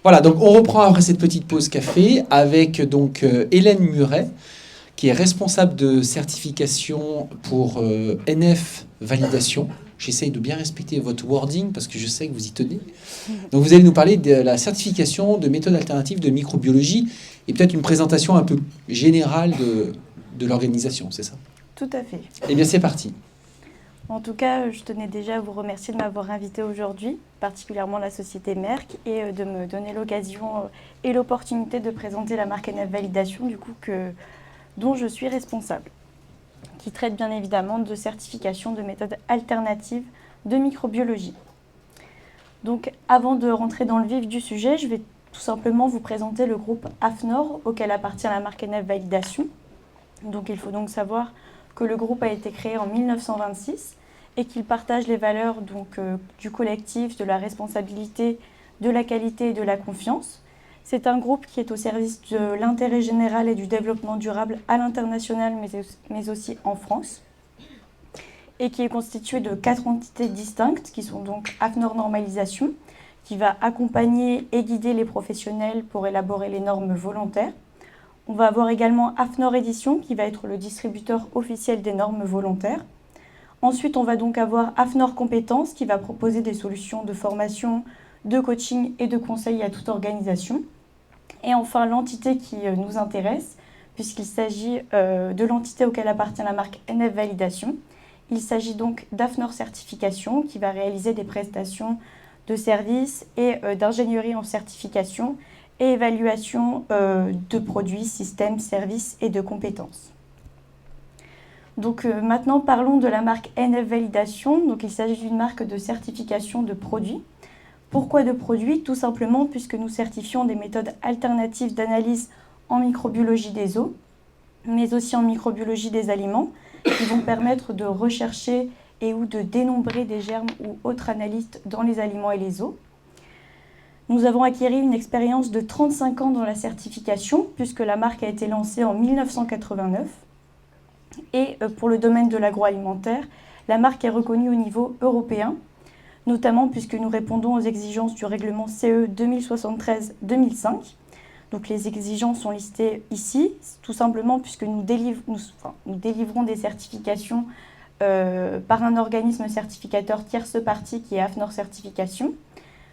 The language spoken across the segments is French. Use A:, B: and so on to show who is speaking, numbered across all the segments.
A: Voilà, donc on reprend après cette petite pause café avec donc Hélène Muret, qui est responsable de certification pour NF Validation. J'essaye de bien respecter votre wording parce que je sais que vous y tenez. Donc vous allez nous parler de la certification de méthodes alternatives de microbiologie et peut-être une présentation un peu générale de l'organisation, c'est ça?
B: Tout à fait.
A: Eh bien c'est parti.
B: En tout cas, je tenais déjà à vous remercier de m'avoir invité aujourd'hui, particulièrement la société Merck, et de me donner l'occasion et l'opportunité de présenter la marque NF Validation, dont je suis responsable, qui traite bien évidemment de certification de méthodes alternatives de microbiologie. Donc, avant de rentrer dans le vif du sujet, je vais tout simplement vous présenter le groupe AFNOR, auquel appartient la marque NF Validation. Donc, il faut donc savoir que le groupe a été créé en 1926 et qu'il partage les valeurs du collectif, de la responsabilité, de la qualité et de la confiance. C'est un groupe qui est au service de l'intérêt général et du développement durable à l'international, mais aussi en France, et qui est constitué de 4 entités distinctes, qui sont donc AFNOR Normalisation, qui va accompagner et guider les professionnels pour élaborer les normes volontaires. On va avoir également AFNOR Édition, qui va être le distributeur officiel des normes volontaires. Ensuite, on va donc avoir AFNOR Compétences, qui va proposer des solutions de formation, de coaching et de conseil à toute organisation. Et enfin, l'entité qui nous intéresse, puisqu'il s'agit de l'entité auquel appartient la marque NF Validation. Il s'agit donc d'AFNOR Certification, qui va réaliser des prestations de services et d'ingénierie en certification, et évaluation de produits, systèmes, services et de compétences. Donc maintenant, parlons de la marque NF Validation. Donc, il s'agit d'une marque de certification de produits. Pourquoi de produits? Tout simplement puisque nous certifions des méthodes alternatives d'analyse en microbiologie des eaux, mais aussi en microbiologie des aliments, qui vont permettre de rechercher et ou de dénombrer des germes ou autres analystes dans les aliments et les eaux. Nous avons acquis une expérience de 35 ans dans la certification, puisque la marque a été lancée en 1989. Et pour le domaine de l'agroalimentaire, la marque est reconnue au niveau européen, notamment puisque nous répondons aux exigences du règlement CE 2073-2005. Donc les exigences sont listées ici, tout simplement puisque nous délivrons des certifications par un organisme certificateur tierce partie qui est AFNOR Certification.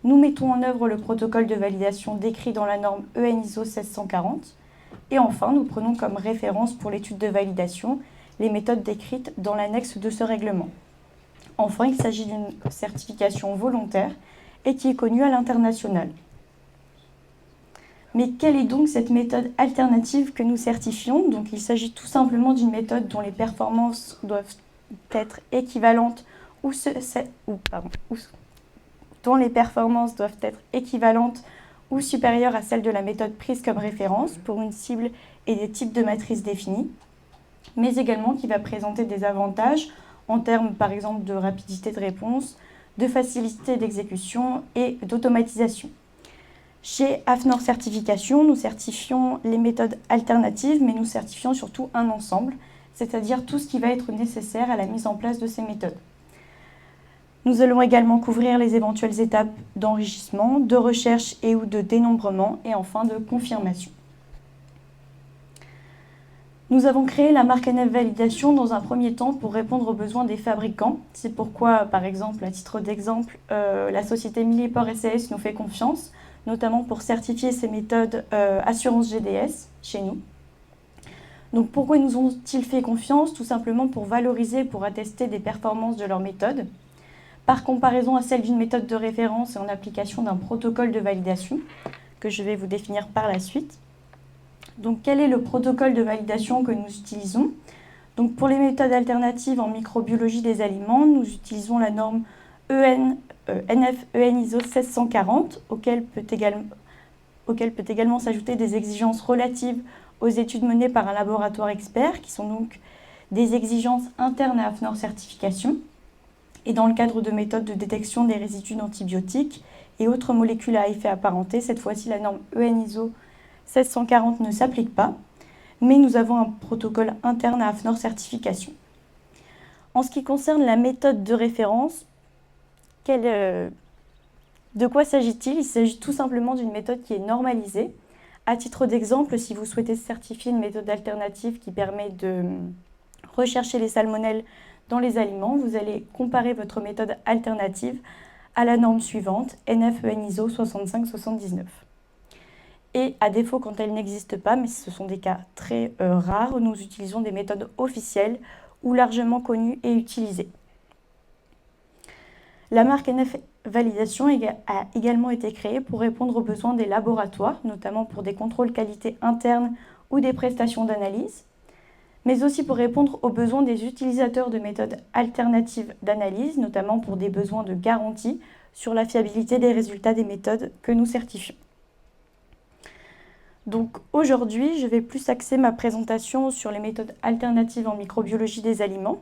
B: Nous mettons en œuvre le protocole de validation décrit dans la norme EN ISO 1640. Et enfin, nous prenons comme référence pour l'étude de validation les méthodes décrites dans l'annexe de ce règlement. Enfin, il s'agit d'une certification volontaire et qui est connue à l'international. Mais quelle est donc cette méthode alternative que nous certifions? Donc, il s'agit tout simplement d'une méthode dont les performances doivent être équivalentes dont les performances doivent être équivalentes ou supérieures à celles de la méthode prise comme référence pour une cible et des types de matrices définis, mais également qui va présenter des avantages en termes par exemple de rapidité de réponse, de facilité d'exécution et d'automatisation. Chez AFNOR Certification, nous certifions les méthodes alternatives, mais nous certifions surtout un ensemble, c'est-à-dire tout ce qui va être nécessaire à la mise en place de ces méthodes. Nous allons également couvrir les éventuelles étapes d'enrichissement, de recherche et ou de dénombrement, et enfin de confirmation. Nous avons créé la marque NF Validation dans un premier temps pour répondre aux besoins des fabricants. C'est pourquoi, par exemple, à titre d'exemple, la société Millipore SAS nous fait confiance, notamment pour certifier ces méthodes assurance GDS chez nous. Donc pourquoi nous ont-ils fait confiance? Tout simplement pour valoriser, pour attester des performances de leur méthode, par comparaison à celle d'une méthode de référence et en application d'un protocole de validation, que je vais vous définir par la suite. Donc quel est le protocole de validation que nous utilisons? Donc pour les méthodes alternatives en microbiologie des aliments, nous utilisons la norme NF EN ISO 1640, auquel peut également s'ajouter des exigences relatives aux études menées par un laboratoire expert, qui sont donc des exigences internes à AFNOR Certification, et dans le cadre de méthodes de détection des résidus d'antibiotiques et autres molécules à effet apparenté, cette fois-ci la norme EN ISO 1640 ne s'applique pas, mais nous avons un protocole interne à AFNOR Certification. En ce qui concerne la méthode de référence, quelle De quoi s'agit-il? Il s'agit tout simplement d'une méthode qui est normalisée. À titre d'exemple, si vous souhaitez certifier une méthode alternative qui permet de rechercher les salmonelles dans les aliments, vous allez comparer votre méthode alternative à la norme suivante, NF-EN ISO 6579. Et à défaut, quand elle n'existe pas, mais ce sont des cas très rares, nous utilisons des méthodes officielles ou largement connues et utilisées. La marque NF Validation a également été créée pour répondre aux besoins des laboratoires, notamment pour des contrôles qualité internes ou des prestations d'analyse, mais aussi pour répondre aux besoins des utilisateurs de méthodes alternatives d'analyse, notamment pour des besoins de garantie sur la fiabilité des résultats des méthodes que nous certifions. Donc aujourd'hui, je vais plus axer ma présentation sur les méthodes alternatives en microbiologie des aliments.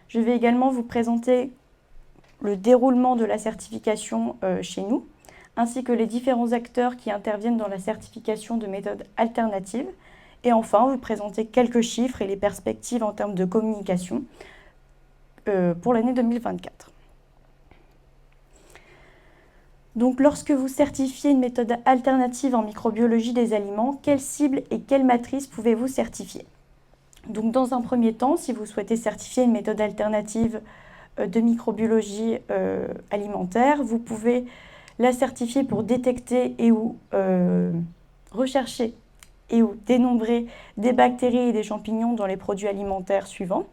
B: Je vais également vous présenter le déroulement de la certification chez nous, ainsi que les différents acteurs qui interviennent dans la certification de méthodes alternatives. Et enfin, vous présenter quelques chiffres et les perspectives en termes de communication pour l'année 2024. Donc, lorsque vous certifiez une méthode alternative en microbiologie des aliments, quelle cible et quelle matrice pouvez-vous certifier? Donc, dans un premier temps, si vous souhaitez certifier une méthode alternative de microbiologie alimentaire, vous pouvez la certifier pour détecter et ou rechercher et ou dénombrer des bactéries et des champignons dans les produits alimentaires suivants,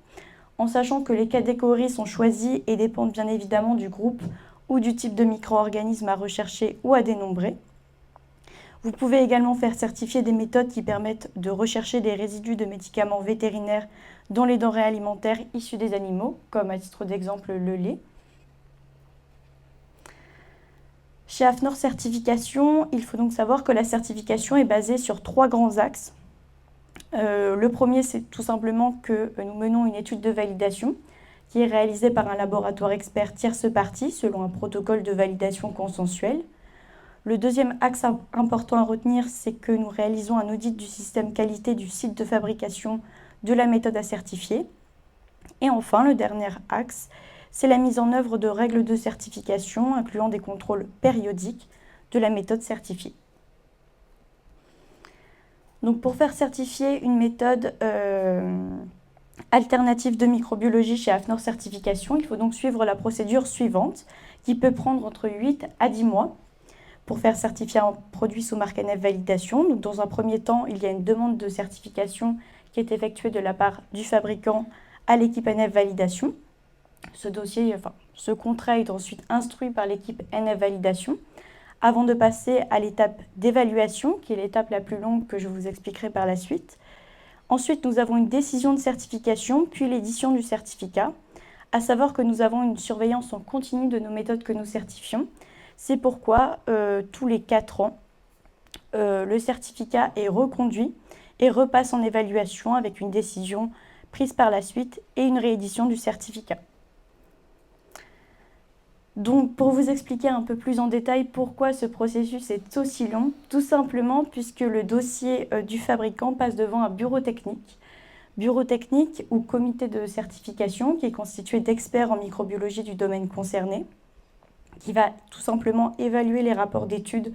B: en sachant que les catégories sont choisies et dépendent bien évidemment du groupe ou du type de micro-organisme à rechercher ou à dénombrer. Vous pouvez également faire certifier des méthodes qui permettent de rechercher des résidus de médicaments vétérinaires dans les denrées alimentaires issues des animaux, comme à titre d'exemple le lait. Chez AFNOR Certification, il faut donc savoir que la certification est basée sur 3 grands axes. Le premier, c'est tout simplement que nous menons une étude de validation qui est réalisée par un laboratoire expert tierce partie selon un protocole de validation consensuel. Le deuxième axe important à retenir, c'est que nous réalisons un audit du système qualité du site de fabrication de la méthode à certifier. Et enfin, le dernier axe, c'est la mise en œuvre de règles de certification incluant des contrôles périodiques de la méthode certifiée. Donc pour faire certifier une méthode alternative de microbiologie chez AFNOR Certification, il faut donc suivre la procédure suivante qui peut prendre entre 8 à 10 mois pour faire certifier un produit sous marque NF Validation. Donc dans un premier temps, il y a une demande de certification qui est effectuée de la part du fabricant à l'équipe NF Validation. Ce contrat est ensuite instruit par l'équipe NF Validation avant de passer à l'étape d'évaluation, qui est l'étape la plus longue que je vous expliquerai par la suite. Ensuite, nous avons une décision de certification, puis l'édition du certificat, à savoir que nous avons une surveillance en continu de nos méthodes que nous certifions. C'est pourquoi, tous les 4 ans, le certificat est reconduit et repasse en évaluation avec une décision prise par la suite et une réédition du certificat. Donc, pour vous expliquer un peu plus en détail pourquoi ce processus est aussi long, tout simplement puisque le dossier du fabricant passe devant un bureau technique ou comité de certification qui est constitué d'experts en microbiologie du domaine concerné, qui va tout simplement évaluer les rapports d'études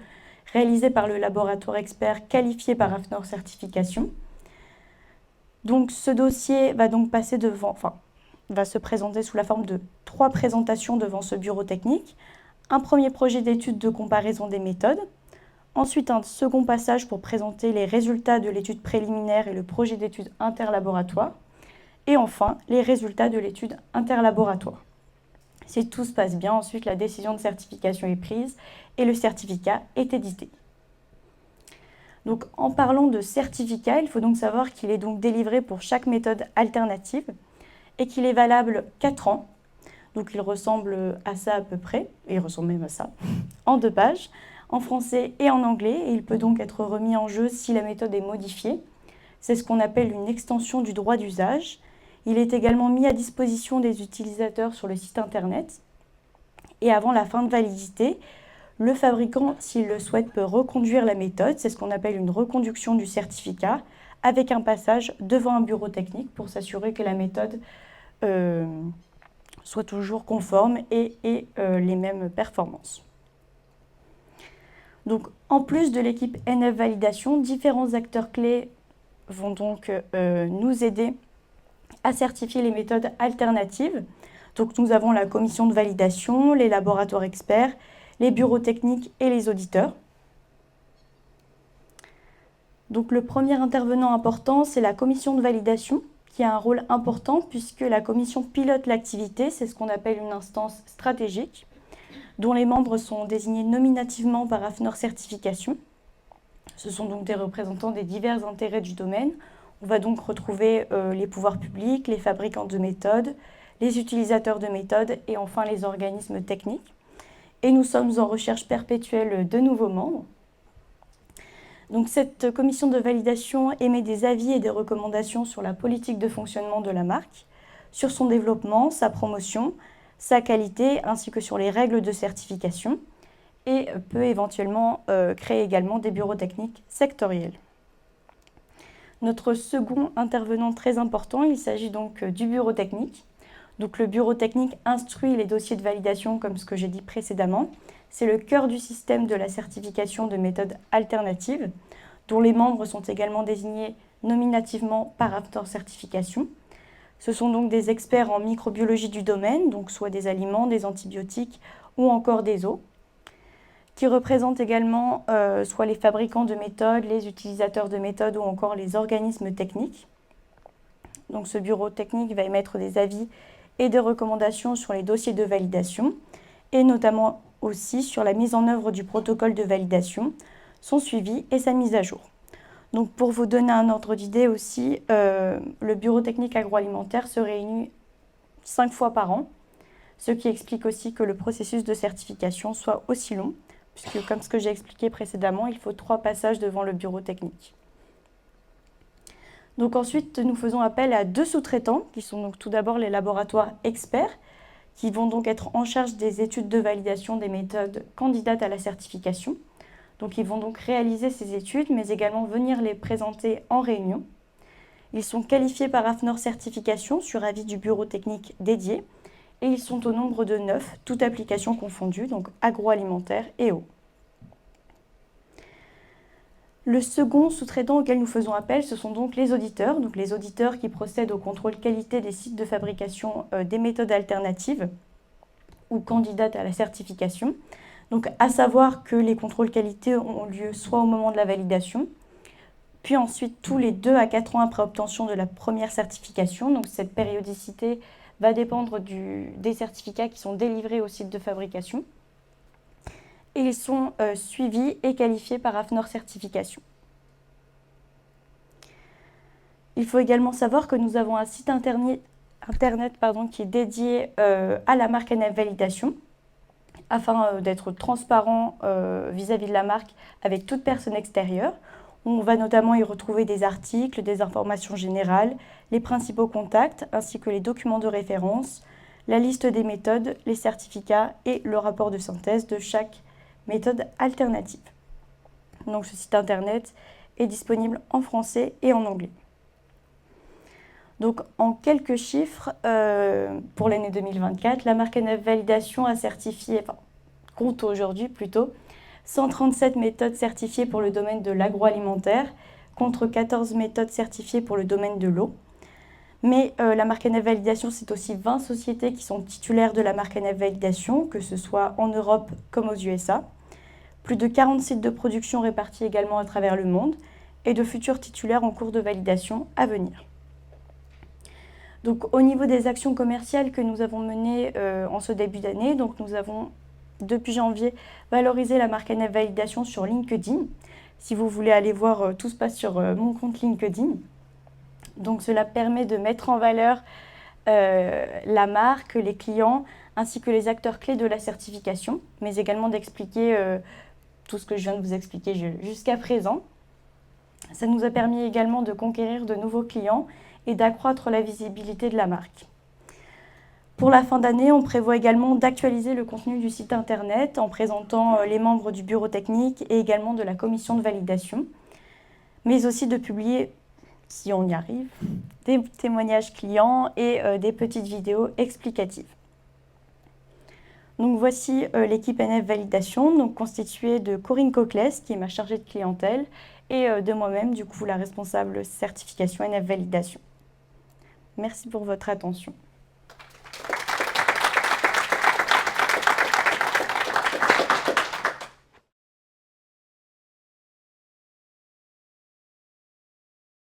B: réalisés par le laboratoire expert qualifié par AFNOR Certification. Donc, ce dossier va donc va se présenter sous la forme de 3 présentations devant ce bureau technique, un premier projet d'étude de comparaison des méthodes, ensuite un second passage pour présenter les résultats de l'étude préliminaire et le projet d'étude interlaboratoire, et enfin les résultats de l'étude interlaboratoire. Si tout se passe bien, ensuite la décision de certification est prise et le certificat est édité. Donc, en parlant de certificat, il faut donc savoir qu'il est donc délivré pour chaque méthode alternative et qu'il est valable 4 ans. Donc il ressemble à ça à peu près, et il ressemble même à ça, en 2 pages, en français et en anglais, et il peut donc être remis en jeu si la méthode est modifiée. C'est ce qu'on appelle une extension du droit d'usage. Il est également mis à disposition des utilisateurs sur le site internet. Et avant la fin de validité, le fabricant, s'il le souhaite, peut reconduire la méthode. C'est ce qu'on appelle une reconduction du certificat, avec un passage devant un bureau technique pour s'assurer que la méthode soit toujours conforme et les mêmes performances. Donc, en plus de l'équipe NF Validation, différents acteurs clés vont donc nous aider à certifier les méthodes alternatives. Donc, nous avons la commission de validation, les laboratoires experts, les bureaux techniques et les auditeurs. Donc, le premier intervenant important, c'est la commission de validation, qui a un rôle important puisque la commission pilote l'activité, c'est ce qu'on appelle une instance stratégique, dont les membres sont désignés nominativement par AFNOR Certification. Ce sont donc des représentants des divers intérêts du domaine. On va donc retrouver les pouvoirs publics, les fabricants de méthodes, les utilisateurs de méthodes et enfin les organismes techniques. Et nous sommes en recherche perpétuelle de nouveaux membres. Donc cette commission de validation émet des avis et des recommandations sur la politique de fonctionnement de la marque, sur son développement, sa promotion, sa qualité ainsi que sur les règles de certification et peut éventuellement créer également des bureaux techniques sectoriels. Notre second intervenant très important, il s'agit donc du bureau technique. Donc le bureau technique instruit les dossiers de validation comme ce que j'ai dit précédemment. C'est le cœur du système de la certification de méthodes alternatives, dont les membres sont également désignés nominativement par AFNOR Certification. Ce sont donc des experts en microbiologie du domaine, donc soit des aliments, des antibiotiques ou encore des eaux, qui représentent également soit les fabricants de méthodes, les utilisateurs de méthodes ou encore les organismes techniques. Donc ce bureau technique va émettre des avis et des recommandations sur les dossiers de validation et notamment aussi sur la mise en œuvre du protocole de validation, son suivi et sa mise à jour. Donc pour vous donner un ordre d'idée aussi, le bureau technique agroalimentaire se réunit 5 fois par an, ce qui explique aussi que le processus de certification soit aussi long, puisque comme ce que j'ai expliqué précédemment, il faut 3 passages devant le bureau technique. Donc ensuite, nous faisons appel à 2 sous-traitants, qui sont donc tout d'abord les laboratoires experts, qui vont donc être en charge des études de validation des méthodes candidates à la certification. Donc ils vont donc réaliser ces études, mais également venir les présenter en réunion. Ils sont qualifiés par AFNOR Certification sur avis du bureau technique dédié, et ils sont au nombre de 9, toutes applications confondues, donc agroalimentaire et eau. Le second sous-traitant auquel nous faisons appel, ce sont donc les auditeurs qui procèdent au contrôle qualité des sites de fabrication des méthodes alternatives ou candidates à la certification. Donc à savoir que les contrôles qualité ont lieu soit au moment de la validation, puis ensuite tous les 2 à 4 ans après obtention de la première certification. Donc cette périodicité va dépendre des certificats qui sont délivrés au site de fabrication. Et ils sont suivis et qualifiés par AFNOR Certification. Il faut également savoir que nous avons un site internet qui est dédié à la marque NF Validation, afin d'être transparent vis-à-vis de la marque avec toute personne extérieure. On va notamment y retrouver des articles, des informations générales, les principaux contacts, ainsi que les documents de référence, la liste des méthodes, les certificats et le rapport de synthèse de chaque méthode alternative. Donc ce site internet est disponible en français et en anglais. Donc en quelques chiffres, pour l'année 2024, la marque NF Validation a certifié, compte aujourd'hui plutôt, 137 méthodes certifiées pour le domaine de l'agroalimentaire, contre 14 méthodes certifiées pour le domaine de l'eau. Mais la marque NF Validation, c'est aussi 20 sociétés qui sont titulaires de la marque NF Validation, que ce soit en Europe comme aux USA. Plus de 40 sites de production répartis également à travers le monde et de futurs titulaires en cours de validation à venir. Donc au niveau des actions commerciales que nous avons menées en ce début d'année, donc nous avons depuis janvier valorisé la marque NF Validation sur LinkedIn. Si vous voulez aller voir, tout se passe sur mon compte LinkedIn. Donc cela permet de mettre en valeur la marque, les clients, ainsi que les acteurs clés de la certification, mais également d'expliquer tout ce que je viens de vous expliquer jusqu'à présent. Ça nous a permis également de conquérir de nouveaux clients et d'accroître la visibilité de la marque. Pour la fin d'année, on prévoit également d'actualiser le contenu du site internet en présentant les membres du bureau technique et également de la commission de validation, mais aussi de publier, si on y arrive, des témoignages clients et des petites vidéos explicatives. Donc voici l'équipe NF Validation, donc constituée de Corinne Coclès, qui est ma chargée de clientèle, et de moi-même, du coup, la responsable certification NF Validation. Merci pour votre attention.